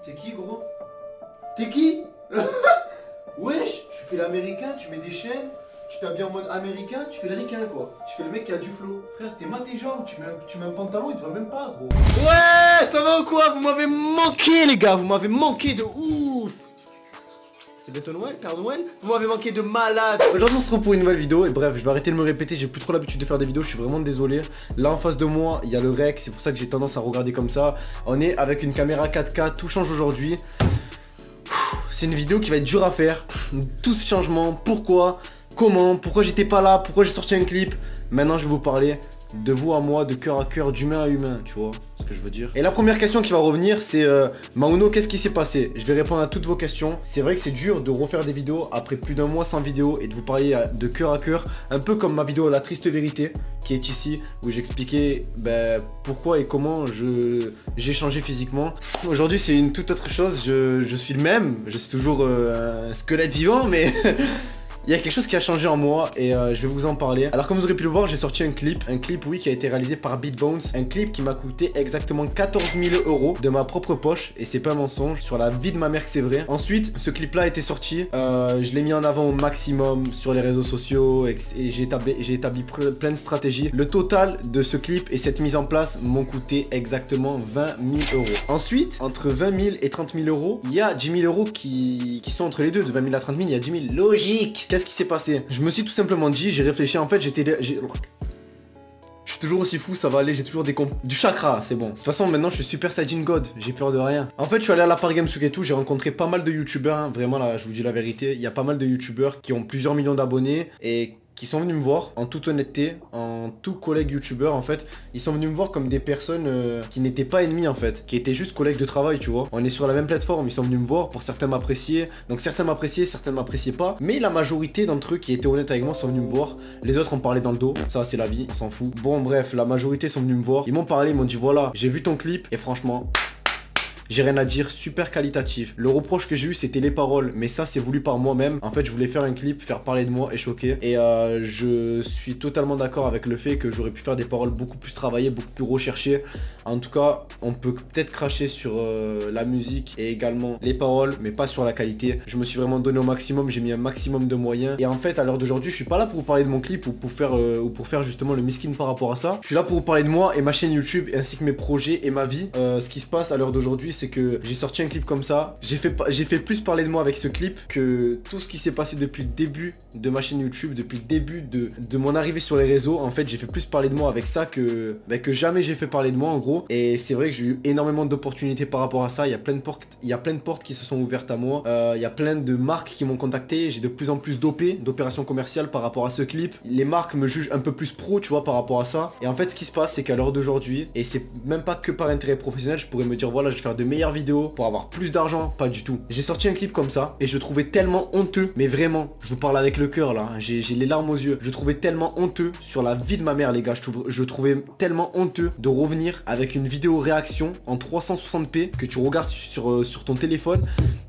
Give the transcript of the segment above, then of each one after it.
T'es qui, gros? T'es qui? Wesh, tu fais l'américain, tu mets des chaînes, tu t'habilles en mode américain, tu fais le ricain quoi. Tu fais le mec qui a du flow. Frère, t'es mat tes jambes, tu mets un pantalon, il te va même pas, gros. Ouais, ça va ou quoi? Vous m'avez manqué, les gars, vous m'avez manqué de ouf. C'est bientôt Noël, Père Noël. Vous m'avez manqué de malade. Aujourd'hui on se retrouve pour une nouvelle vidéo. Et bref, je vais arrêter de me répéter, j'ai plus trop l'habitude de faire des vidéos. Je suis vraiment désolé. Là en face de moi, il y a le rec. C'est pour ça que j'ai tendance à regarder comme ça. On est avec une caméra 4K, tout change aujourd'hui. C'est une vidéo qui va être dure à faire. Tout ce changement, pourquoi, comment, pourquoi j'étais pas là, pourquoi j'ai sorti un clip. Maintenant je vais vous parler de vous à moi, de cœur à cœur, d'humain à humain, tu vois ce que je veux dire. Et la première question qui va revenir, c'est Mauno, qu'est-ce qui s'est passé? Je vais répondre à toutes vos questions. C'est vrai que c'est dur de refaire des vidéos après plus d'un mois sans vidéo et de vous parler de cœur à cœur, un peu comme ma vidéo La Triste Vérité qui est ici, où j'expliquais pourquoi et comment j'ai changé physiquement. Aujourd'hui c'est une toute autre chose, je suis le même, je suis toujours un squelette vivant, mais il y a quelque chose qui a changé en moi et je vais vous en parler. Alors comme vous aurez pu le voir, j'ai sorti un clip oui qui a été réalisé par Beatbones. Un clip qui m'a coûté exactement 14 000 € de ma propre poche et c'est pas un mensonge, sur la vie de ma mère que c'est vrai. Ensuite, ce clip là a été sorti, je l'ai mis en avant au maximum sur les réseaux sociaux et j'ai établi plein de stratégies. Le total de ce clip et cette mise en place m'ont coûté exactement 20 000 €. Ensuite, entre 20 000 et 30 000 €, il y a 10 000 € qui sont entre les deux, de 20 000 à 30 000, il y a 10 000, logique. Qu'est-ce qui s'est passé? Je me suis tout simplement dit, j'ai réfléchi, en fait je suis toujours aussi fou, ça va aller, j'ai toujours du chakra, c'est bon. De toute façon maintenant je suis super Saiyajin God, j'ai peur de rien. En fait je suis allé à la Paris Games Week et tout, j'ai rencontré pas mal de youtubeurs, hein. Vraiment là je vous dis la vérité, il y a pas mal de youtubeurs qui ont plusieurs millions d'abonnés et qui sont venus me voir en toute honnêteté, en tout collègue youtubeur en fait. Ils sont venus me voir comme des personnes qui n'étaient pas ennemis en fait, qui étaient juste collègues de travail, tu vois. On est sur la même plateforme, ils sont venus me voir, pour certains m'apprécier. Donc certains m'appréciaient, certains ne m'appréciaient pas. Mais la majorité d'entre eux qui étaient honnêtes avec moi sont venus me voir. Les autres ont parlé dans le dos, ça c'est la vie, on s'en fout. Bon bref, la majorité sont venus me voir. Ils m'ont parlé, ils m'ont dit voilà, j'ai vu ton clip et franchement... j'ai rien à dire, super qualitatif. Le reproche que j'ai eu c'était les paroles, mais ça c'est voulu par moi-même. En fait je voulais faire un clip, faire parler de moi et choquer. Et je suis totalement d'accord avec le fait que j'aurais pu faire des paroles beaucoup plus travaillées, beaucoup plus recherchées. En tout cas, on peut peut-être cracher sur la musique et également les paroles, mais pas sur la qualité. Je me suis vraiment donné au maximum, j'ai mis un maximum de moyens. Et en fait à l'heure d'aujourd'hui je suis pas là pour vous parler de mon clip ou pour faire justement le miskin par rapport à ça. Je suis là pour vous parler de moi et ma chaîne YouTube ainsi que mes projets et ma vie. Ce qui se passe à l'heure d'aujourd'hui c'est que j'ai sorti un clip comme ça, j'ai fait plus parler de moi avec ce clip que tout ce qui s'est passé depuis le début de ma chaîne YouTube, depuis le début de mon arrivée sur les réseaux. En fait j'ai fait plus parler de moi avec ça que jamais j'ai fait parler de moi en gros. Et c'est vrai que j'ai eu énormément d'opportunités par rapport à ça. Il y a plein de portes qui se sont ouvertes à moi. Il y a plein de marques qui m'ont contacté. J'ai de plus en plus d'opérations commerciales par rapport à ce clip. Les marques me jugent un peu plus pro, tu vois, par rapport à ça. Et en fait ce qui se passe c'est qu'à l'heure d'aujourd'hui, et c'est même pas que par intérêt professionnel, je pourrais me dire voilà je vais faire de meilleures vidéos pour avoir plus d'argent, pas du tout. J'ai sorti un clip comme ça et je trouvais tellement honteux, mais vraiment, je vous parle avec le cœur là, hein, j'ai les larmes aux yeux. Je trouvais tellement honteux sur la vie de ma mère les gars, je trouvais tellement honteux de revenir avec une vidéo réaction en 360p que tu regardes sur ton téléphone.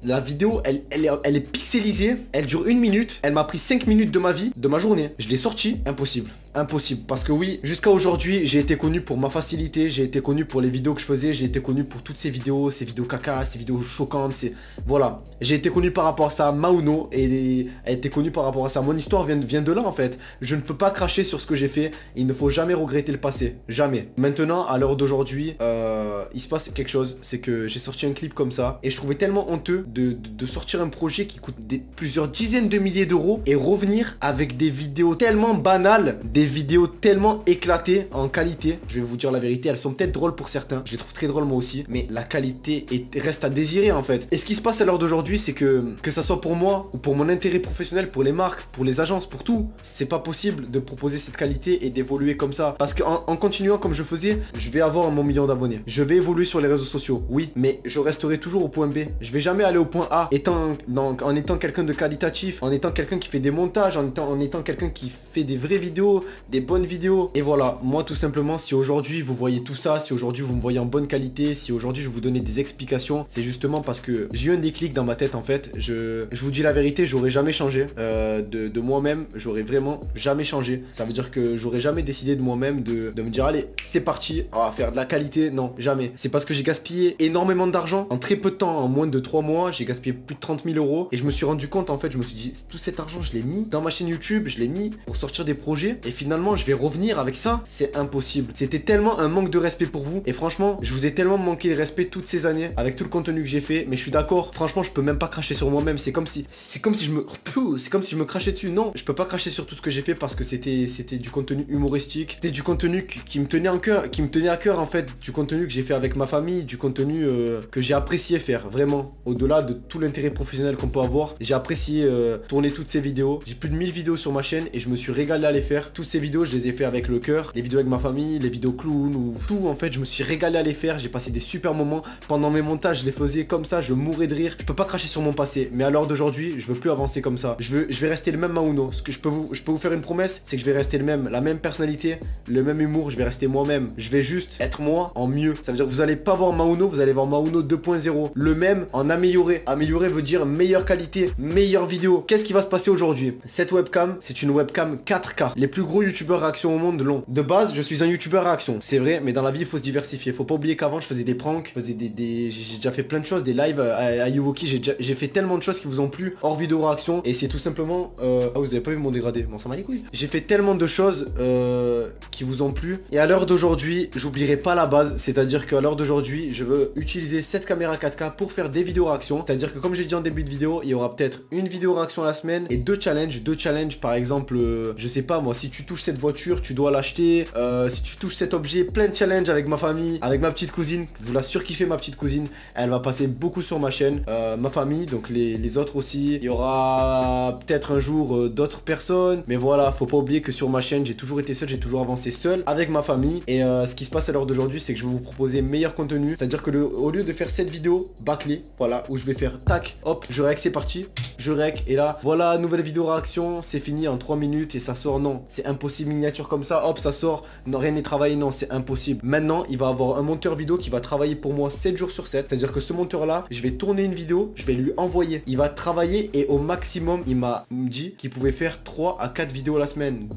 La vidéo elle est pixelisée, elle dure 1 minute, elle m'a pris 5 minutes de ma vie, de ma journée. Je l'ai sorti, impossible. Impossible, parce que oui, jusqu'à aujourd'hui j'ai été connu pour ma facilité, j'ai été connu pour les vidéos que je faisais, j'ai été connu pour toutes ces vidéos caca, ces vidéos choquantes, voilà, j'ai été connu par rapport à ça. Mauno et a été connu par rapport à ça. Mon histoire vient de là en fait. Je ne peux pas cracher sur ce que j'ai fait, il ne faut jamais regretter le passé, jamais. Maintenant à l'heure d'aujourd'hui il se passe quelque chose, c'est que j'ai sorti un clip comme ça et je trouvais tellement honteux de sortir un projet qui coûte plusieurs dizaines de milliers d'euros et revenir avec des vidéos tellement banales, des vidéos tellement éclatées en qualité. Je vais vous dire la vérité, elles sont peut-être drôles pour certains, je les trouve très drôles moi aussi, mais la qualité reste à désirer en fait. Et ce qui se passe à l'heure d'aujourd'hui c'est que ça soit pour moi ou pour mon intérêt professionnel, pour les marques, pour les agences, pour tout, c'est pas possible de proposer cette qualité et d'évoluer comme ça. Parce qu'en continuant comme je faisais, je vais avoir mon million d'abonnés, je vais évoluer sur les réseaux sociaux, oui, mais je resterai toujours au point B. Je vais jamais aller au point A en étant quelqu'un de qualitatif, en étant quelqu'un qui fait des montages, en étant quelqu'un qui fait des vraies vidéos, des bonnes vidéos. Et voilà, moi tout simplement, si aujourd'hui vous voyez tout ça, si aujourd'hui vous me voyez en bonne qualité, si aujourd'hui je vous donnais des explications, c'est justement parce que j'ai eu un déclic dans ma tête en fait. Je vous dis la vérité, j'aurais jamais changé de moi-même, j'aurais vraiment jamais changé. Ça veut dire que j'aurais jamais décidé de moi-même de me dire allez, c'est parti, on va faire de la qualité. Non, jamais. C'est parce que j'ai gaspillé énormément d'argent en très peu de temps, en moins de 3 mois, j'ai gaspillé plus de 30 000 euros et je me suis rendu compte en fait, je me suis dit tout cet argent je l'ai mis dans ma chaîne YouTube, je l'ai mis pour sortir des projets et finalement je vais revenir avec ça. C'est impossible. C'était tellement un manque de respect pour vous et franchement, je vous ai tellement manqué de respect toutes ces années avec tout le contenu que j'ai fait, mais je suis d'accord, franchement, je peux même pas cracher sur moi-même, c'est comme si je me crachais dessus. Non, je peux pas cracher sur tout ce que j'ai fait parce que c'était du contenu humoristique, c'était du contenu qui me tenait à cœur en fait, du contenu que j'ai fait avec ma famille, du contenu que j'ai apprécié faire, vraiment, au-delà de tout l'intérêt professionnel qu'on peut avoir, j'ai apprécié tourner toutes ces vidéos. J'ai plus de 1000 vidéos sur ma chaîne et je me suis régalé à les faire. Toutes ces vidéos, je les ai fait avec le cœur, les vidéos avec ma famille, les vidéos clown ou tout, en fait, je me suis régalé à les faire, j'ai passé des super moments. Pendant mes montages, je les faisais comme ça, je mourais de rire. Je peux pas cracher sur mon passé, mais à l'heure d'aujourd'hui, je veux plus avancer comme ça. Je vais rester le même Mauno. Ce que je peux vous faire une promesse, c'est que je vais rester le même, la même personnalité, le même humour, je vais rester moi-même. Je vais juste être moi en mieux. Ça veut dire que vous allez pas voir Mauno, vous allez voir Mauno 2.0. Le même en amélioré. Améliorer veut dire meilleure qualité, meilleure vidéo. Qu'est-ce qui va se passer aujourd'hui? Cette webcam, c'est une webcam 4K. Les plus gros youtubeurs réaction au monde l'ont. De base, je suis un youtubeur réaction. C'est vrai, mais dans la vie, il faut se diversifier. Faut pas oublier qu'avant, je faisais des pranks, je faisais j'ai déjà fait plein de choses, des lives à Yuwoki, j'ai fait tellement de choses qui vous ont plu hors vidéo réaction et c'est tout simplement ah, vous avez pas vu mon dégradé, bon ça m'a les couilles. J'ai fait tellement de choses qui vous ont plu et à l'heure d'aujourd'hui, j'oublierai pas la base, c'est-à-dire qu'à l'heure d'aujourd'hui, je veux utiliser cette caméra 4K pour faire des vidéos réaction, c'est-à-dire que comme j'ai dit en début de vidéo, il y aura peut-être une vidéo réaction la semaine et deux challenges par exemple, je sais pas moi, si tu touches cette voiture, tu dois l'acheter, si tu touches cet objet, plein de challenges avec ma famille, avec ma petite cousine, vous la surkiffez ma petite cousine, elle va passer beaucoup sur ma chaîne, ma famille, donc les autres aussi, il y aura peut-être un jour d'autres personnes, mais voilà, faut pas oublier que sur ma chaîne, j'ai toujours été seul, j'ai toujours avancé seul avec ma famille, et ce qui se passe à l'heure d'aujourd'hui, c'est que je vais vous proposer meilleur contenu, c'est-à-dire que au lieu de faire cette vidéo bâclée, voilà, où je vais faire tac, hop, je rec, c'est parti, je rec, et là, voilà, nouvelle vidéo réaction, c'est fini en 3 minutes, et ça sort, non, c'est impossible, miniature comme ça, hop, ça sort, non, rien n'est travaillé, non, c'est impossible. Maintenant, il va avoir un monteur vidéo qui va travailler pour moi 7 jours sur 7, c'est-à-dire que ce monteur là, je vais tourner une vidéo, je vais lui envoyer, il va travailler et au maximum, il m'a dit qu'il pouvait faire 3 à 4 vidéos la semaine,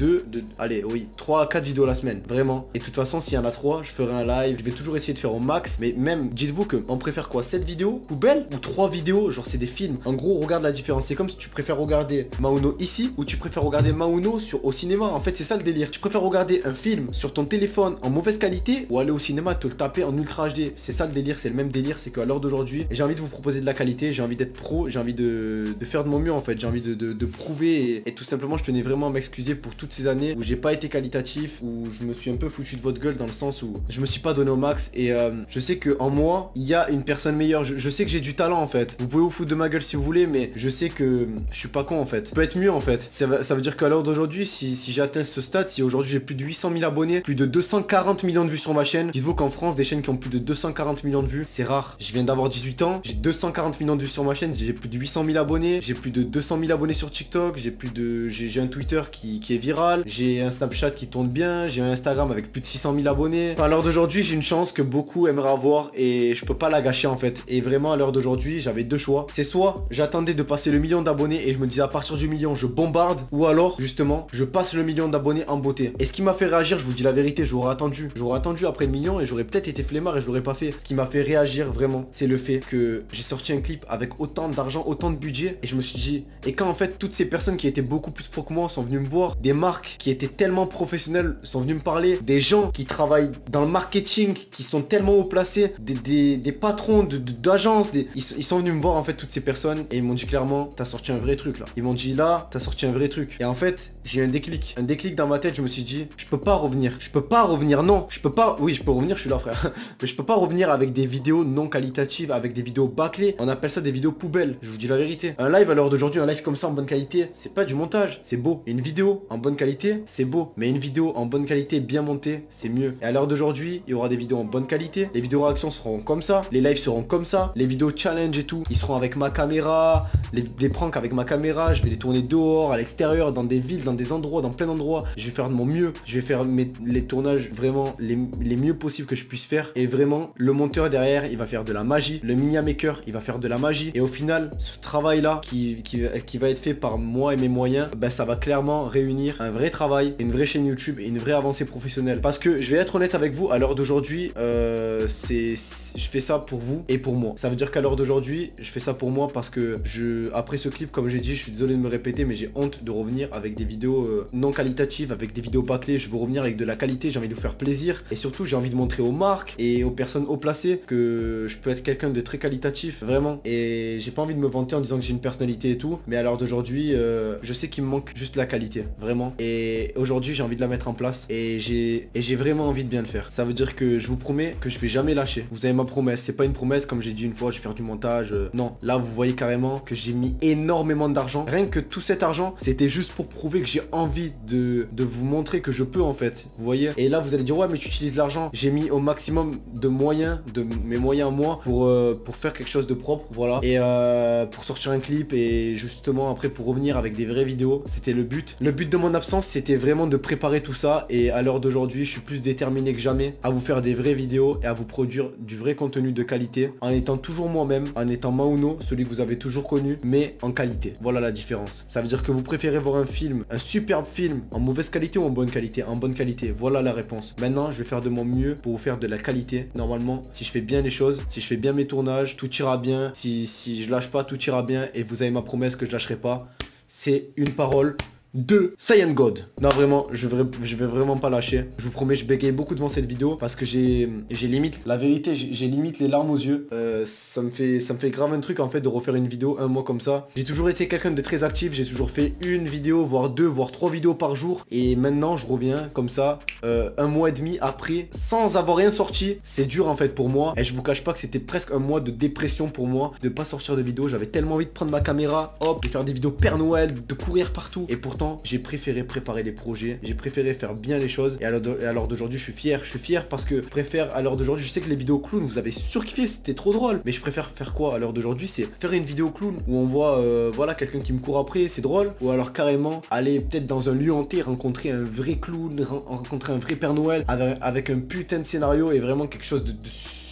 allez, oui, 3 à 4 vidéos la semaine, vraiment. Et de toute façon, s'il y en a 3, je ferai un live, je vais toujours essayer de faire au max, mais même, dites-vous que on préfère quoi, 7 vidéos poubelle ou 3 vidéos, genre c'est des films. En gros, regarde la différence, c'est comme si tu préfères regarder Mauno ici ou tu préfères regarder Mauno au cinéma, en fait c'est ça le délire. Tu préfères regarder un film sur ton téléphone en mauvaise qualité ou aller au cinéma te le taper en ultra HD, c'est ça le délire, c'est le même délire, c'est qu'à l'heure d'aujourd'hui, j'ai envie de vous proposer de la qualité, j'ai envie d'être pro, j'ai envie de faire de mon mieux en fait, j'ai envie de prouver et tout simplement je tenais vraiment à m'excuser pour toutes ces années où j'ai pas été qualitatif, où je me suis un peu foutu de votre gueule dans le sens où je me suis pas donné au max et je sais que en moi, il y a une personne meilleure, je sais que j'ai du talent en fait, vous pouvez vous foutre de ma gueule si vous voulez, mais je sais que je suis pas con en fait, je peux être mieux en fait, ça veut dire qu'à l'heure d'aujourd'hui, si j'ai atteint ce stade, si aujourd'hui j'ai plus de 800 000 abonnés, plus de 240 millions de vues sur ma chaîne, dites-vous qu'en France, des chaînes qui ont plus de 240 millions de vues, c'est rare. Je viens d'avoir 18 ans, j'ai 240 millions de vues sur ma chaîne, j'ai plus de 800 000 abonnés, j'ai plus de 200 000 abonnés sur TikTok, j'ai un Twitter qui est viral, j'ai un Snapchat qui tourne bien, j'ai un Instagram avec plus de 600 000 abonnés. Enfin, à l'heure d'aujourd'hui, j'ai une chance que beaucoup aimeraient avoir et je peux pas la gâcher en fait. Et vraiment, à l'heure d'aujourd'hui, j'avais deux choix. C'est soit j'attendais de passer le million d'abonnés et je me disais à partir du million, je bombarde, ou alors, justement, je passe le million d'abonnés en beauté. Et ce qui m'a fait réagir, je vous dis la vérité, j'aurais attendu après le million et j'aurais peut-être été flemmard et je l'aurais pas fait. Ce qui m'a fait réagir vraiment, c'est le fait que j'ai sorti un clip avec autant d'argent, autant de budget et je me suis dit, et quand en fait toutes ces personnes qui étaient beaucoup plus pro que moi sont venues me voir, des marques qui étaient tellement professionnelles sont venues me parler, des gens qui travaillent dans le marketing, qui sont tellement haut placés, des patrons d'agences, ils sont venus me voir en fait toutes ces personnes et ils m'ont dit clairement, t'as sorti un vrai truc là. Ils m'ont dit là, t'as sorti un vrai truc. Et en fait, j'ai eu un déclic dans ma tête, je me suis dit, je peux pas revenir, non, je peux pas, oui je peux revenir, je suis là frère, mais je peux pas revenir avec des vidéos non qualitatives, avec des vidéos bâclées, on appelle ça des vidéos poubelles, je vous dis la vérité. Un live à l'heure d'aujourd'hui, un live comme ça en bonne qualité, c'est pas du montage, c'est beau. Une vidéo en bonne qualité, c'est beau, mais une vidéo en bonne qualité, bien montée, c'est mieux. Et à l'heure d'aujourd'hui, il y aura des vidéos en bonne qualité, les vidéos réactions seront comme ça, les lives seront comme ça, les vidéos challenge et tout, ils seront avec ma caméra, des pranks avec ma caméra, je vais les tourner dehors, à l'extérieur, dans des villes, dans des endroits, dans plein d'endroits. Je vais faire de mon mieux, je vais faire les tournages vraiment les mieux possibles que je puisse faire. Et vraiment, le monteur derrière, il va faire de la magie. Le Minia Maker, il va faire de la magie. Et au final, ce travail-là qui va être fait par moi et mes moyens, ben ça va clairement réunir un vrai travail, une vraie chaîne YouTube et une vraie avancée professionnelle. Parce que je vais être honnête avec vous, à l'heure d'aujourd'hui, je fais ça pour vous et pour moi. Ça veut dire qu'à l'heure d'aujourd'hui, je fais ça pour moi parce que après ce clip, comme j'ai dit, je suis désolé de me répéter, mais j'ai honte de revenir avec des vidéos non qualitatives, avec des vidéos bâclées. Je veux revenir avec de la qualité, j'ai envie de vous faire plaisir. Et surtout, j'ai envie de montrer aux marques et aux personnes haut placées que je peux être quelqu'un de très qualitatif, vraiment. Et j'ai pas envie de me vanter en disant que j'ai une personnalité et tout, mais à l'heure d'aujourd'hui, je sais qu'il me manque juste la qualité, vraiment. Et aujourd'hui, j'ai envie de la mettre en place et j'ai vraiment envie de bien le faire. Ça veut dire que je vous promets que je vais jamais lâcher. Vous avez ma promesse, c'est pas une promesse comme j'ai dit une fois, je vais faire du montage. Non, là vous voyez carrément que j'ai mis énormément d'argent. Rien que tout cet argent, c'était juste pour prouver que j'ai envie de vous montrer que je peux en fait. Vous voyez. Et là vous allez dire ouais mais tu utilises l'argent. J'ai mis au maximum de moyens, de mes moyens à moi pour faire quelque chose de propre, voilà. Et pour sortir un clip et justement après pour revenir avec des vraies vidéos, c'était le but. Le but de mon absence, c'était vraiment de préparer tout ça. Et à l'heure d'aujourd'hui, je suis plus déterminé que jamais à vous faire des vraies vidéos et à vous produire du vrai contenu de qualité en étant toujours moi-même, en étant Mauno, celui que vous avez toujours connu, mais en qualité. Voilà la différence. Ça veut dire que vous préférez voir un film, un superbe film, en mauvaise qualité ou en bonne qualité? En bonne qualité. Voilà la réponse. Maintenant, je vais faire de mon mieux pour vous faire de la qualité. Normalement, si je fais bien les choses, si je fais bien mes tournages, tout ira bien. Si je lâche pas, tout ira bien. Et vous avez ma promesse que je lâcherai pas. C'est une parole de Saiyan God. Non vraiment, je vais vraiment pas lâcher. Je vous promets, je bégaye beaucoup devant cette vidéo parce que j'ai limite, la vérité, j'ai limite les larmes aux yeux. Ça me fait grave un truc en fait de refaire une vidéo un mois comme ça. J'ai toujours été quelqu'un de très actif, j'ai toujours fait une vidéo, voire deux, voire trois vidéos par jour. Et maintenant je reviens comme ça, un mois et demi après, sans avoir rien sorti. C'est dur en fait pour moi. Et je vous cache pas que c'était presque un mois de dépression pour moi de pas sortir de vidéos. J'avais tellement envie de prendre ma caméra, hop, de faire des vidéos Père Noël, de courir partout. Et pourtant j'ai préféré préparer des projets, j'ai préféré faire bien les choses. Et à l'heure d'aujourd'hui, je suis fier parce que je préfère à l'heure d'aujourd'hui, je sais que les vidéos clown, vous avez surkiffé, c'était trop drôle. Mais je préfère faire quoi à l'heure d'aujourd'hui? C'est faire une vidéo clown où on voit voilà quelqu'un qui me court après, c'est drôle. Ou alors carrément aller peut-être dans un lieu hanté, rencontrer un vrai clown, rencontrer un vrai Père Noël avec un putain de scénario et vraiment quelque chose de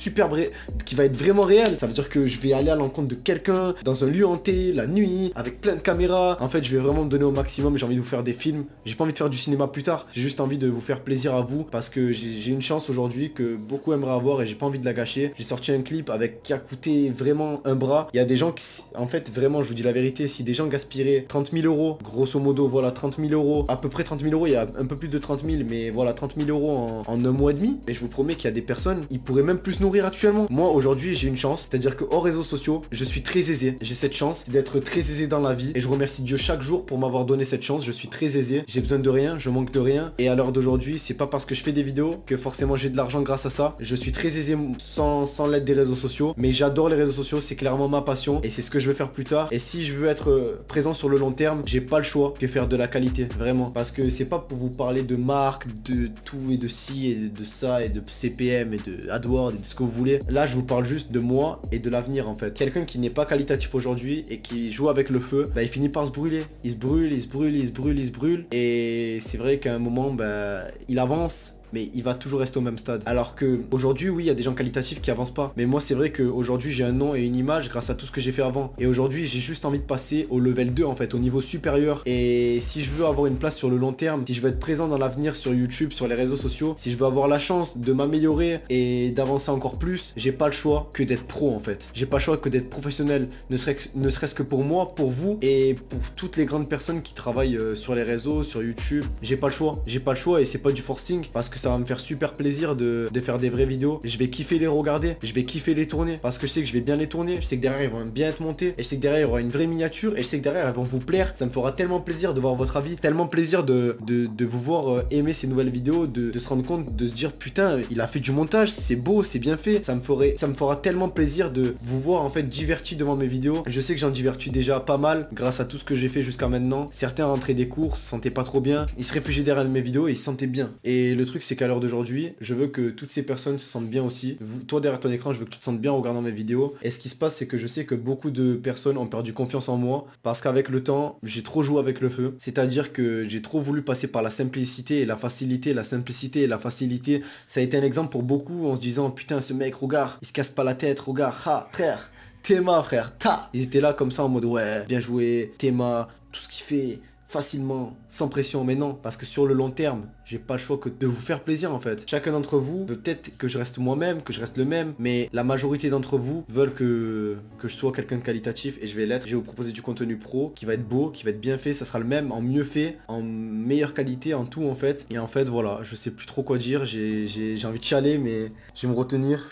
super vrai, qui va être vraiment réel. Ça veut dire que je vais aller à l'encontre de quelqu'un dans un lieu hanté, la nuit, avec plein de caméras. En fait, je vais vraiment me donner au maximum. J'ai envie de vous faire des films. J'ai pas envie de faire du cinéma plus tard. J'ai juste envie de vous faire plaisir à vous parce que j'ai une chance aujourd'hui que beaucoup aimeraient avoir et j'ai pas envie de la gâcher. J'ai sorti un clip qui a coûté vraiment un bras. Il y a des gens qui, en fait, vraiment, je vous dis la vérité, si des gens gaspilleraient 30 000 euros, grosso modo, voilà, 30 000 euros, à peu près 30 000 euros, il y a un peu plus de 30 000, mais voilà, 30 000 euros en un mois et demi. Et je vous promets qu'il y a des personnes, ils pourraient même plus nourrir actuellement. Moi aujourd'hui j'ai une chance, c'est-à-dire que hors réseaux sociaux, je suis très aisé. J'ai cette chance d'être très aisé dans la vie et je remercie Dieu chaque jour pour m'avoir donné cette chance. Je suis très aisé, j'ai besoin de rien, je manque de rien. Et à l'heure d'aujourd'hui, c'est pas parce que je fais des vidéos que forcément j'ai de l'argent grâce à ça. Je suis très aisé sans l'aide des réseaux sociaux, mais j'adore les réseaux sociaux, c'est clairement ma passion et c'est ce que je veux faire plus tard. Et si je veux être présent sur le long terme, j'ai pas le choix que faire de la qualité, vraiment. Parce que c'est pas pour vous parler de marque, de tout et de ci et de ça et de CPM et de AdWords et de ce que vous voulez. Là je vous parle juste de moi et de l'avenir en fait. Quelqu'un qui n'est pas qualitatif aujourd'hui et qui joue avec le feu, bah il finit par se brûler. Il se brûle, il se brûle, il se brûle, il se brûle. Et c'est vrai qu'à un moment, bah il avance, mais il va toujours rester au même stade. Alors que aujourd'hui, oui, il y a des gens qualitatifs qui avancent pas. Mais moi, c'est vrai qu'aujourd'hui, j'ai un nom et une image grâce à tout ce que j'ai fait avant. Et aujourd'hui, j'ai juste envie de passer au level 2, en fait, au niveau supérieur. Et si je veux avoir une place sur le long terme, si je veux être présent dans l'avenir sur YouTube, sur les réseaux sociaux, si je veux avoir la chance de m'améliorer et d'avancer encore plus, j'ai pas le choix que d'être pro, en fait. J'ai pas le choix que d'être professionnel, ne serait-ce que pour moi, pour vous et pour toutes les grandes personnes qui travaillent sur les réseaux, sur YouTube. J'ai pas le choix. J'ai pas le choix et c'est pas du forcing parce que ça va me faire super plaisir de faire des vraies vidéos. Je vais kiffer les regarder, je vais kiffer les tourner parce que je sais que je vais bien les tourner, je sais que derrière ils vont bien être montés et je sais que derrière il y aura une vraie miniature et je sais que derrière elles vont vous plaire. Ça me fera tellement plaisir de voir votre avis, tellement plaisir de vous voir aimer ces nouvelles vidéos, de se rendre compte, de se dire putain il a fait du montage, c'est beau, c'est bien fait. Ça me fera tellement plaisir de vous voir en fait diverti devant mes vidéos. Je sais que j'en divertis déjà pas mal grâce à tout ce que j'ai fait jusqu'à maintenant. Certains rentraient des cours, se sentaient pas trop bien, ils se réfugiaient derrière mes vidéos et ils se sentaient bien. Et le truc c'est qu'à l'heure d'aujourd'hui, je veux que toutes ces personnes se sentent bien aussi. Toi derrière ton écran, je veux que tu te sentes bien en regardant mes vidéos. Et ce qui se passe, c'est que je sais que beaucoup de personnes ont perdu confiance en moi parce qu'avec le temps, j'ai trop joué avec le feu. C'est-à-dire que j'ai trop voulu passer par la simplicité et la facilité, la simplicité et la facilité. Ça a été un exemple pour beaucoup en se disant, putain, ce mec, regarde, il se casse pas la tête, regarde, ha, frère. Théma, frère, ta. Ils étaient là comme ça en mode ouais, bien joué, Théma, tout ce qu'il fait facilement, sans pression. Mais non, parce que sur le long terme, j'ai pas le choix que de vous faire plaisir en fait. Chacun d'entre vous veut peut-être que je reste moi-même, que je reste le même, mais la majorité d'entre vous veulent que je sois quelqu'un de qualitatif et je vais l'être. Je vais vous proposer du contenu pro qui va être beau, qui va être bien fait, ça sera le même, en mieux fait, en meilleure qualité, en tout en fait. Et en fait voilà, je sais plus trop quoi dire, j'ai envie de chialer mais je vais me retenir.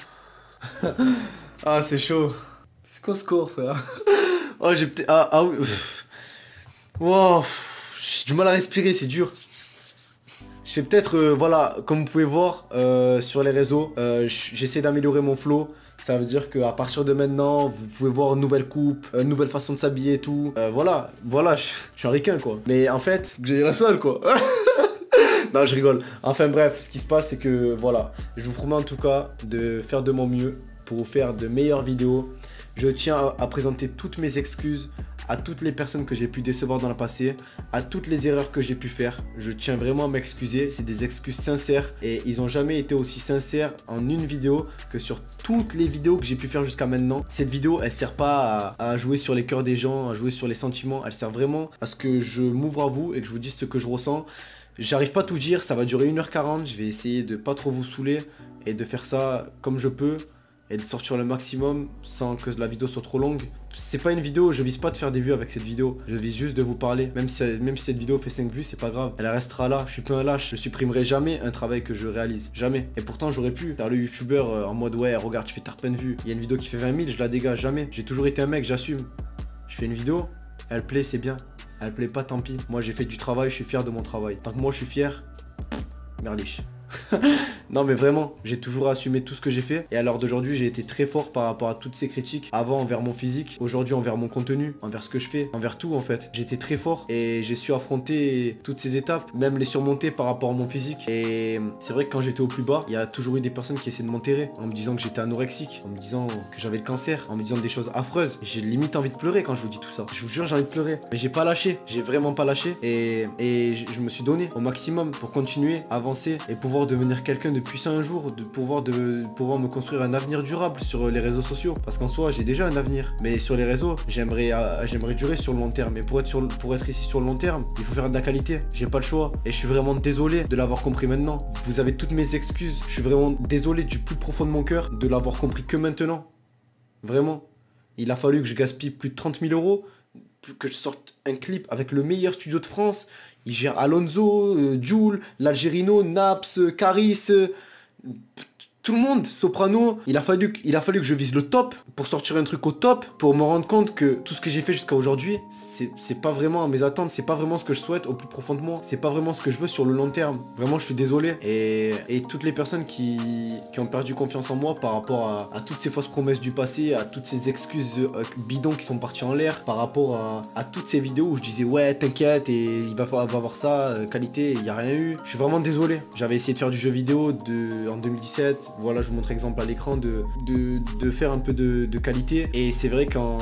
Ah c'est chaud. C'est quoi ce score, frère? Oh, j'ai peut-être... Ah oui. Wow. J'ai du mal à respirer, c'est dur. Je fais peut-être, voilà, comme vous pouvez voir sur les réseaux, j'essaie d'améliorer mon flow. Ça veut dire qu'à partir de maintenant, vous pouvez voir une nouvelle coupe, une nouvelle façon de s'habiller et tout. Voilà, je suis un ricain, quoi. Mais en fait, j'ai la seule, quoi. Non, je rigole. Enfin bref, ce qui se passe, c'est que, voilà, je vous promets en tout cas de faire de mon mieux pour vous faire de meilleures vidéos. Je tiens à présenter toutes mes excuses à toutes les personnes que j'ai pu décevoir dans le passé, à toutes les erreurs que j'ai pu faire. Je tiens vraiment à m'excuser, c'est des excuses sincères et ils n'ont jamais été aussi sincères en une vidéo que sur toutes les vidéos que j'ai pu faire jusqu'à maintenant. Cette vidéo, elle sert pas à jouer sur les cœurs des gens, à jouer sur les sentiments, elle sert vraiment à ce que je m'ouvre à vous et que je vous dise ce que je ressens. J'arrive pas à tout dire, ça va durer 1h40, je vais essayer de pas trop vous saouler et de faire ça comme je peux. Et de sortir le maximum sans que la vidéo soit trop longue. C'est pas une vidéo, je vise pas de faire des vues avec cette vidéo. Je vise juste de vous parler. Même si cette vidéo fait 5 vues, c'est pas grave. Elle restera là, je suis pas un lâche. Je supprimerai jamais un travail que je réalise. Jamais. Et pourtant j'aurais pu faire le youtubeur en mode ouais regarde tu fais ta plein de vues. Il y a une vidéo qui fait 20 000, je la dégage, jamais. J'ai toujours été un mec, j'assume. Je fais une vidéo, elle plaît, c'est bien. Elle plaît pas, tant pis. Moi j'ai fait du travail, je suis fier de mon travail. Tant que moi je suis fier, merdiche. Non mais vraiment, j'ai toujours assumé tout ce que j'ai fait. Et à l'heure d'aujourd'hui, j'ai été très fort par rapport à toutes ces critiques. Avant envers mon physique, aujourd'hui envers mon contenu, envers ce que je fais, envers tout en fait. J'étais très fort et j'ai su affronter toutes ces étapes, même les surmonter par rapport à mon physique. Et c'est vrai que quand j'étais au plus bas, il y a toujours eu des personnes qui essaient de m'enterrer en me disant que j'étais anorexique, en me disant que j'avais le cancer, en me disant des choses affreuses. J'ai limite envie de pleurer quand je vous dis tout ça. Je vous jure, j'ai envie de pleurer. Mais j'ai pas lâché, j'ai vraiment pas lâché. Et je me suis donné au maximum pour continuer, avancer et pouvoir devenir quelqu'un de puissant un jour, de pouvoir me construire un avenir durable sur les réseaux sociaux. Parce qu'en soi, j'ai déjà un avenir. Mais sur les réseaux, j'aimerais durer sur le long terme. Et pour être ici sur le long terme, il faut faire de la qualité. J'ai pas le choix. Et je suis vraiment désolé de l'avoir compris maintenant. Vous avez toutes mes excuses. Je suis vraiment désolé du plus profond de mon cœur de l'avoir compris que maintenant. Vraiment. Il a fallu que je gaspille plus de 30 000 euros, que je sorte un clip avec le meilleur studio de France. Il gère Alonso, Jul, l'Algerino, Naps, Caris, tout le monde, Soprano. Il a fallu que je vise le top pour sortir un truc au top, pour me rendre compte que tout ce que j'ai fait jusqu'à aujourd'hui, c'est pas vraiment à mes attentes, c'est pas vraiment ce que je souhaite au plus profond de moi, c'est pas vraiment ce que je veux sur le long terme. Vraiment, je suis désolé. Et toutes les personnes qui ont perdu confiance en moi par rapport à toutes ces fausses promesses du passé, à toutes ces excuses bidons qui sont parties en l'air, par rapport à toutes ces vidéos où je disais ouais t'inquiète et il va voir ça, qualité, il n'y a rien eu. Je suis vraiment désolé. J'avais essayé de faire du jeu vidéo en 2017. Voilà, je vous montre exemple à l'écran de faire un peu de qualité. Et c'est vrai quand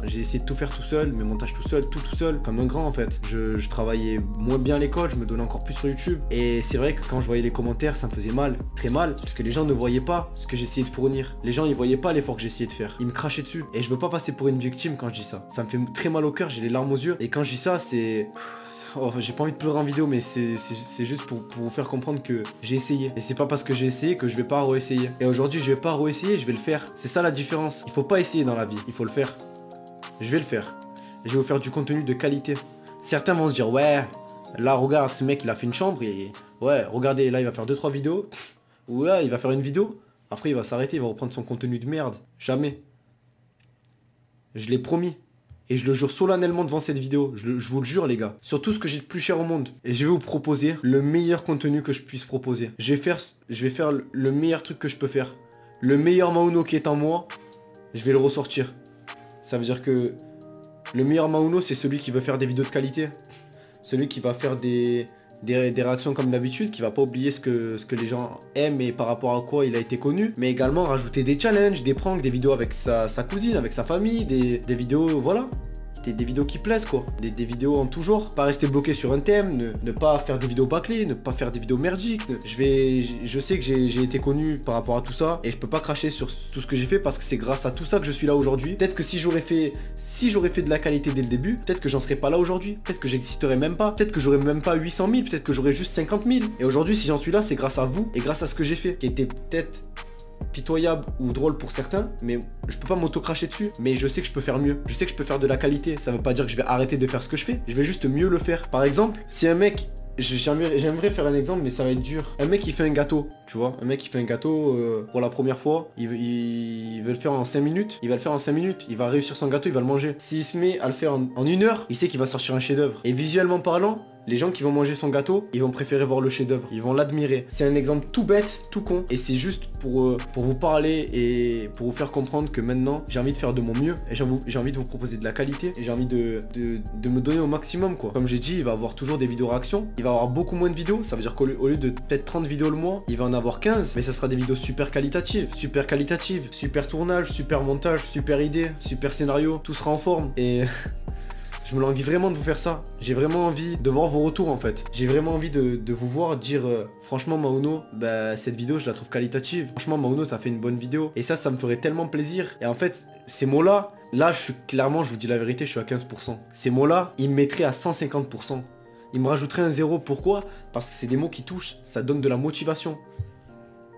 j'ai essayé de tout faire tout seul, mes montages tout seul, tout seul, comme un grand en fait. Je travaillais moins bien à l'école, je me donnais encore plus sur YouTube. Et c'est vrai que quand je voyais les commentaires, ça me faisait mal, très mal, parce que les gens ne voyaient pas ce que j'essayais de fournir. Les gens, ils voyaient pas l'effort que j'essayais de faire. Ils me crachaient dessus. Et je veux pas passer pour une victime quand je dis ça. Ça me fait très mal au cœur, j'ai les larmes aux yeux. Et quand je dis ça, c'est... Oh, j'ai pas envie de pleurer en vidéo, mais c'est juste pour vous faire comprendre que j'ai essayé. Et c'est pas parce que j'ai essayé que je vais pas réessayer. Et aujourd'hui, je vais pas réessayer, je vais le faire. C'est ça la différence. Il faut pas essayer dans la vie, il faut le faire. Je vais le faire. Et je vais vous faire du contenu de qualité. Certains vont se dire, ouais, là, regarde, ce mec, il a fait une chambre et... Ouais, regardez, là, il va faire 2-3 vidéos. Ouais, il va faire une vidéo. Après, il va s'arrêter, il va reprendre son contenu de merde. Jamais. Je l'ai promis. Et je le jure solennellement devant cette vidéo, je vous le jure les gars, sur tout ce que j'ai de plus cher au monde. Et je vais vous proposer le meilleur contenu que je puisse proposer. Je vais faire le meilleur truc que je peux faire. Le meilleur Mauno qui est en moi, je vais le ressortir. Ça veut dire que le meilleur Mauno, c'est celui qui veut faire des vidéos de qualité. Celui qui va faire des des réactions comme d'habitude, qui va pas oublier ce que les gens aiment et par rapport à quoi il a été connu, mais également rajouter des challenges, des pranks, des vidéos avec sa cousine, avec sa famille, des vidéos, voilà. Des vidéos qui plaisent quoi, des vidéos en tout genre, pas rester bloqué sur un thème, ne pas faire des vidéos bâclées, ne pas faire des vidéos merdiques. Je sais que j'ai été connu par rapport à tout ça et je peux pas cracher sur tout ce que j'ai fait parce que c'est grâce à tout ça que je suis là aujourd'hui. Peut-être que si j'aurais fait de la qualité dès le début, peut-être que j'en serais pas là aujourd'hui, peut-être que j'existerais même pas, peut-être que j'aurais même pas 800 000, peut-être que j'aurais juste 50 000. Et aujourd'hui si j'en suis là, c'est grâce à vous et grâce à ce que j'ai fait, qui était peut-être pitoyable ou drôle pour certains, mais je peux pas m'auto-cracher dessus, mais je sais que je peux faire mieux, je sais que je peux faire de la qualité. Ça veut pas dire que je vais arrêter de faire ce que je fais, je vais juste mieux le faire. Par exemple, si un mec, j'aimerais faire un exemple mais ça va être dur, un mec il fait un gâteau, tu vois, un mec il fait un gâteau pour la première fois, il veut le faire en 5 minutes, il va réussir son gâteau, il va le manger. S'il se met à le faire en 1 heure, il sait qu'il va sortir un chef-d'œuvre. Et visuellement parlant, les gens qui vont manger son gâteau, ils vont préférer voir le chef-d'œuvre, ils vont l'admirer. C'est un exemple tout bête, tout con, et c'est juste pour vous parler et pour vous faire comprendre que maintenant, j'ai envie de faire de mon mieux, et j'ai envie de vous proposer de la qualité, et j'ai envie de me donner au maximum, quoi. Comme j'ai dit, il va avoir toujours des vidéos réactions, il va avoir beaucoup moins de vidéos, ça veut dire qu'au lieu de peut-être 30 vidéos le mois, il va en avoir 15, mais ça sera des vidéos super qualitatives, super tournage, super montage, super idée, super scénario, tout sera en forme, et... Je me languis vraiment de vous faire ça. J'ai vraiment envie de voir vos retours en fait. J'ai vraiment envie de vous voir dire franchement Mauno, bah cette vidéo je la trouve qualitative. Franchement Mauno ça fait une bonne vidéo. Et ça me ferait tellement plaisir. Et en fait ces mots là, je suis clairement, je vous dis la vérité, je suis à 15%. Ces mots là, ils me mettraient à 150%. Ils me rajouteraient un zéro. Pourquoi? Parce que c'est des mots qui touchent, ça donne de la motivation.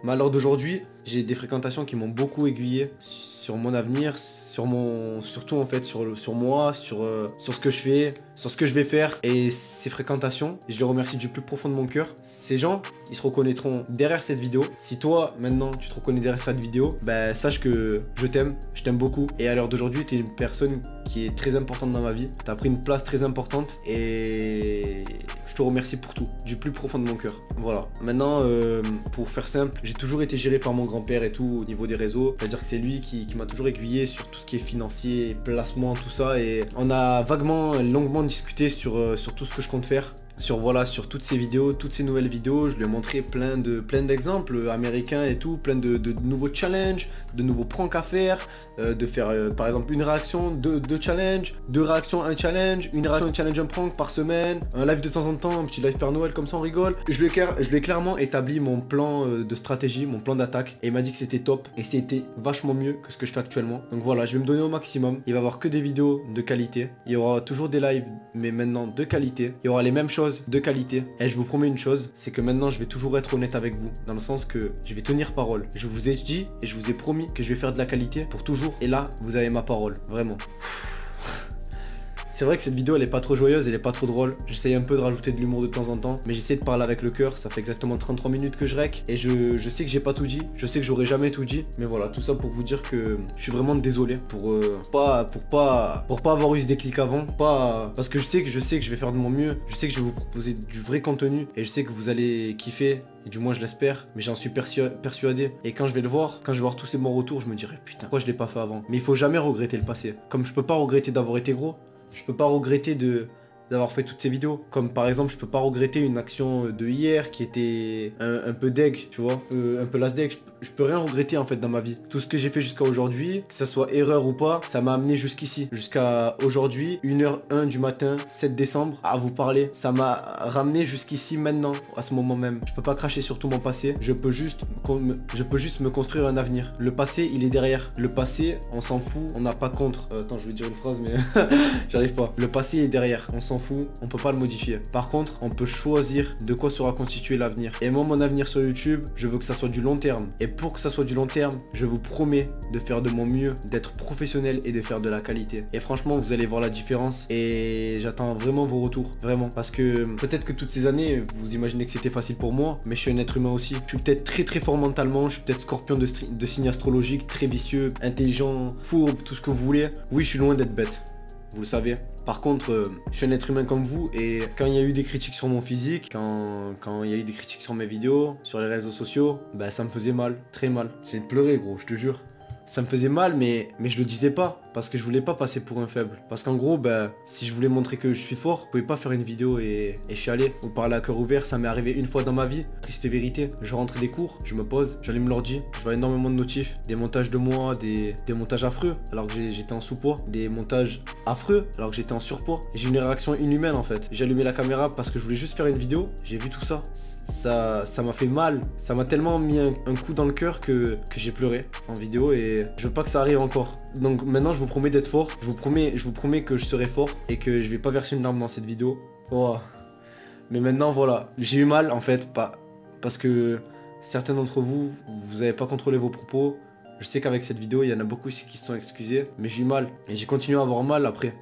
Mais à l'heure d'aujourd'hui, j'ai des fréquentations qui m'ont beaucoup aiguillé sur mon avenir, surtout en fait sur moi, sur ce que je fais, sur ce que je vais faire. Et ces fréquentations, je les remercie du plus profond de mon cœur. Ces gens, ils se reconnaîtront derrière cette vidéo. Si toi maintenant tu te reconnais derrière cette vidéo, bah sache que je t'aime beaucoup. Et à l'heure d'aujourd'hui, tu es une personne qui est très importante dans ma vie. Tu as pris une place très importante et je te remercie pour tout, du plus profond de mon cœur. Voilà. Maintenant, pour faire simple, j'ai toujours été géré par mon grand-père et tout au niveau des réseaux. C'est-à-dire que c'est lui qui m'a toujours aiguillé sur tout ce qui est financier, placement, tout ça. Et on a longuement discuté sur tout ce que je compte faire. Sur toutes ces vidéos, toutes ces nouvelles vidéos, je lui ai montré plein d'exemples américains et tout, plein de nouveaux challenges, de nouveaux pranks à faire, de faire par exemple une réaction, deux challenges, 2 réactions, un challenge, une réaction, un challenge, un prank par semaine, un live de temps en temps, un petit live Père Noël comme ça on rigole. Je lui ai clairement établi mon plan de stratégie, mon plan d'attaque, et il m'a dit que c'était top et c'était vachement mieux que ce que je fais actuellement. Donc voilà, je vais me donner au maximum. Il va y avoir que des vidéos de qualité, il y aura toujours des lives mais maintenant de qualité, il y aura les mêmes choses de qualité. Et je vous promets une chose, c'est que maintenant je vais toujours être honnête avec vous, dans le sens que je vais tenir parole. Je vous ai dit et je vous ai promis que je vais faire de la qualité pour toujours, et là vous avez ma parole, vraiment. C'est vrai que cette vidéo elle est pas trop joyeuse, elle est pas trop drôle. J'essaye un peu de rajouter de l'humour de temps en temps, mais j'essaie de parler avec le cœur. Ça fait exactement 33 minutes que je rec. Et je sais que j'ai pas tout dit, je sais que j'aurais jamais tout dit. Mais voilà, tout ça pour vous dire que je suis vraiment désolé pour pas avoir eu ce déclic avant. Parce que je sais que je vais faire de mon mieux. Je sais que je vais vous proposer du vrai contenu. Et je sais que vous allez kiffer. Et du moins je l'espère, mais j'en suis persuadé. Et quand je vais le voir, quand je vais voir tous ces bons retours, je me dirai putain, pourquoi je l'ai pas fait avant. Mais il faut jamais regretter le passé. Comme je peux pas regretter d'avoir été gros, je peux pas regretter d'avoir fait toutes ces vidéos. Comme par exemple, je peux pas regretter une action de hier qui était un peu deg, tu vois, un peu las deg. Je peux rien regretter en fait dans ma vie. Tout ce que j'ai fait jusqu'à aujourd'hui, que ça soit erreur ou pas, ça m'a amené jusqu'ici. Jusqu'à aujourd'hui, 1h01 du matin, 7 décembre, à vous parler. Ça m'a ramené jusqu'ici maintenant, à ce moment même. Je peux pas cracher sur tout mon passé. Je peux juste me construire un avenir. Le passé, il est derrière. Le passé, on s'en fout, on n'a pas contre. Attends, je vais dire une phrase, mais j'arrive pas. Le passé est derrière. On s'en fout, on peut pas le modifier. Par contre, on peut choisir de quoi sera constitué l'avenir. Et moi, mon avenir sur YouTube, je veux que ça soit du long terme. Et pour que ça soit du long terme, je vous promets de faire de mon mieux, d'être professionnel et de faire de la qualité. Et franchement, vous allez voir la différence. Et j'attends vraiment vos retours, vraiment. Parce que peut-être que toutes ces années, vous imaginez que c'était facile pour moi, mais je suis un être humain aussi. Je suis peut-être très fort mentalement, je suis peut-être scorpion de signe astrologique, très vicieux, intelligent, fourbe, tout ce que vous voulez. Oui, je suis loin d'être bête. Vous le savez. Par contre, je suis un être humain comme vous, et quand il y a eu des critiques sur mon physique, quand il y a eu des critiques sur mes vidéos, sur les réseaux sociaux, bah ça me faisait mal, très mal. J'ai pleuré gros, je te jure. Ça me faisait mal, mais je le disais pas. parce que je voulais pas passer pour un faible. Parce qu'en gros, ben, si je voulais montrer que je suis fort, je pouvais pas faire une vidéo et chialer ou parler à cœur ouvert. Ça m'est arrivé une fois dans ma vie, triste vérité. Je rentrais des cours, je me pose, j'allume l'ordi, je vois énormément de notifs, des montages de moi, des montages affreux alors que j'étais en sous-poids, des montages affreux alors que j'étais en surpoids. J'ai une réaction inhumaine en fait. J'ai allumé la caméra parce que je voulais juste faire une vidéo, j'ai vu tout ça. Ça m'a fait mal, ça m'a tellement mis un coup dans le cœur que j'ai pleuré en vidéo et je veux pas que ça arrive encore. Donc maintenant je vous promets d'être fort, je vous promets que je serai fort et que je vais pas verser une larme dans cette vidéo. Oh. Mais maintenant voilà, j'ai eu mal en fait, parce que certains d'entre vous, vous avez pas contrôlé vos propos. Je sais qu'avec cette vidéo il y en a beaucoup qui se sont excusés, mais j'ai eu mal et j'ai continué à avoir mal après.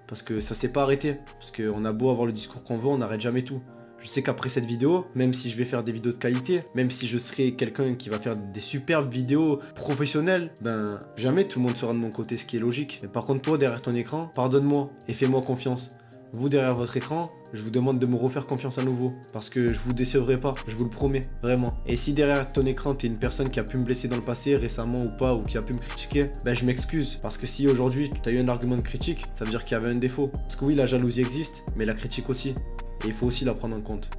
Parce que ça s'est pas arrêté, parce qu'on a beau avoir le discours qu'on veut, on n'arrête jamais tout. Je sais qu'après cette vidéo, même si je vais faire des vidéos de qualité, même si je serai quelqu'un qui va faire des superbes vidéos professionnelles, ben jamais tout le monde sera de mon côté, ce qui est logique. Mais par contre toi derrière ton écran, pardonne-moi et fais-moi confiance. Vous derrière votre écran, je vous demande de me refaire confiance à nouveau. Parce que je vous décevrai pas, je vous le promets, vraiment. Et si derrière ton écran t'es une personne qui a pu me blesser dans le passé, récemment ou pas, ou qui a pu me critiquer, ben je m'excuse. Parce que si aujourd'hui tu as eu un argument de critique, ça veut dire qu'il y avait un défaut. Parce que oui, la jalousie existe, mais la critique aussi. Et il faut aussi la prendre en compte.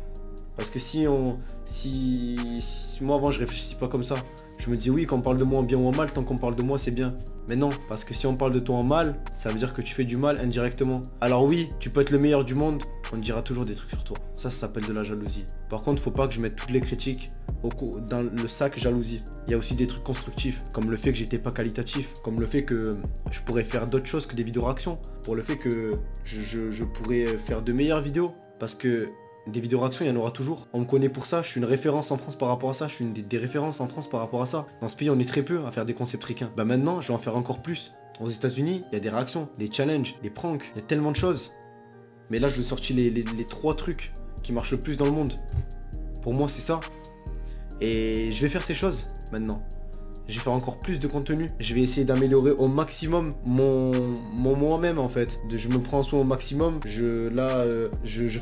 Parce que si moi avant je réfléchis pas comme ça, je me dis oui, quand on parle de moi en bien ou en mal, tant qu'on parle de moi c'est bien. Mais non, parce que si on parle de toi en mal, ça veut dire que tu fais du mal indirectement. Alors oui, tu peux être le meilleur du monde, on dira toujours des trucs sur toi. Ça s'appelle de la jalousie. Par contre, faut pas que je mette toutes les critiques dans le sac jalousie. Il y a aussi des trucs constructifs, comme le fait que j'étais pas qualitatif, comme le fait que je pourrais faire d'autres choses que des vidéos réactions, pour le fait que je pourrais faire de meilleures vidéos. Parce que des vidéos réactions, il y en aura toujours. On me connaît pour ça, je suis une référence en France par rapport à ça, je suis une des références en France par rapport à ça. Dans ce pays, on est très peu à faire des concepts ricains. Bah maintenant, je vais en faire encore plus. Aux États-Unis, il y a des réactions, des challenges, des pranks, il y a tellement de choses. Mais là, je vais sortir les 3 trucs qui marchent le plus dans le monde. Pour moi, c'est ça. Et je vais faire ces choses maintenant. Je vais faire encore plus de contenu. Je vais essayer d'améliorer au maximum mon moi-même en fait. Je me prends soin au maximum. Je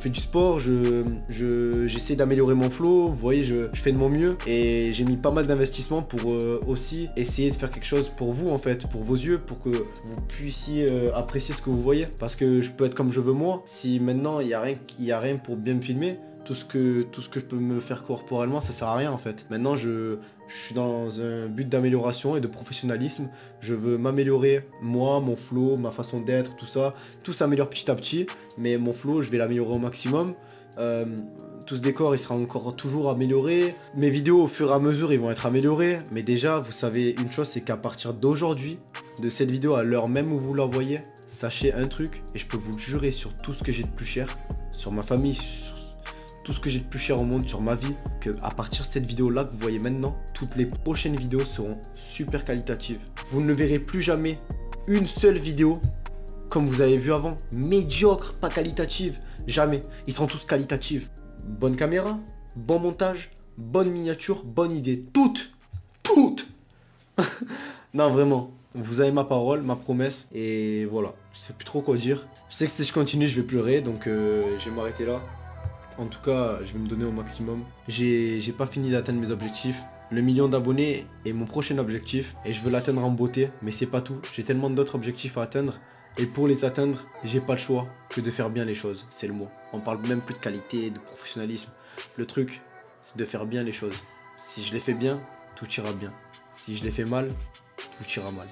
fais du sport. J'essaie d'améliorer mon flow. Vous voyez, je fais de mon mieux. Et j'ai mis pas mal d'investissements pour aussi essayer de faire quelque chose pour vous en fait. Pour vos yeux. Pour que vous puissiez apprécier ce que vous voyez. Parce que je peux être comme je veux moi. Si maintenant il y a rien pour bien me filmer. Tout ce que je peux me faire corporellement, ça sert à rien en fait. Maintenant, je suis dans un but d'amélioration et de professionnalisme. Je veux m'améliorer, moi, mon flow, ma façon d'être, tout ça. Tout s'améliore petit à petit, mais mon flow, je vais l'améliorer au maximum. Tout ce décor, il sera encore toujours amélioré. Mes vidéos, au fur et à mesure, ils vont être améliorées. Mais déjà, vous savez une chose, c'est qu'à partir d'aujourd'hui, de cette vidéo à l'heure même où vous l'envoyez, sachez un truc, et je peux vous le jurer sur tout ce que j'ai de plus cher, sur ma famille, sur tout ce que j'ai de plus cher au monde, sur ma vie, que à partir de cette vidéo là que vous voyez maintenant, toutes les prochaines vidéos seront super qualitatives. Vous ne verrez plus jamais une seule vidéo comme vous avez vu avant, médiocre, pas qualitative, jamais. Ils seront tous qualitatifs. Bonne caméra, bon montage, bonne miniature, bonne idée, toutes. Non vraiment, vous avez ma parole, ma promesse, et voilà, je sais plus trop quoi dire. Je sais que si je continue je vais pleurer, donc je vais m'arrêter là. En tout cas, je vais me donner au maximum. J'ai pas fini d'atteindre mes objectifs. Le 1 million d'abonnés est mon prochain objectif et je veux l'atteindre en beauté, mais c'est pas tout. J'ai tellement d'autres objectifs à atteindre et pour les atteindre, j'ai pas le choix que de faire bien les choses, c'est le mot. On parle même plus de qualité, de professionnalisme. Le truc, c'est de faire bien les choses. Si je les fais bien, tout ira bien. Si je les fais mal, tout ira mal.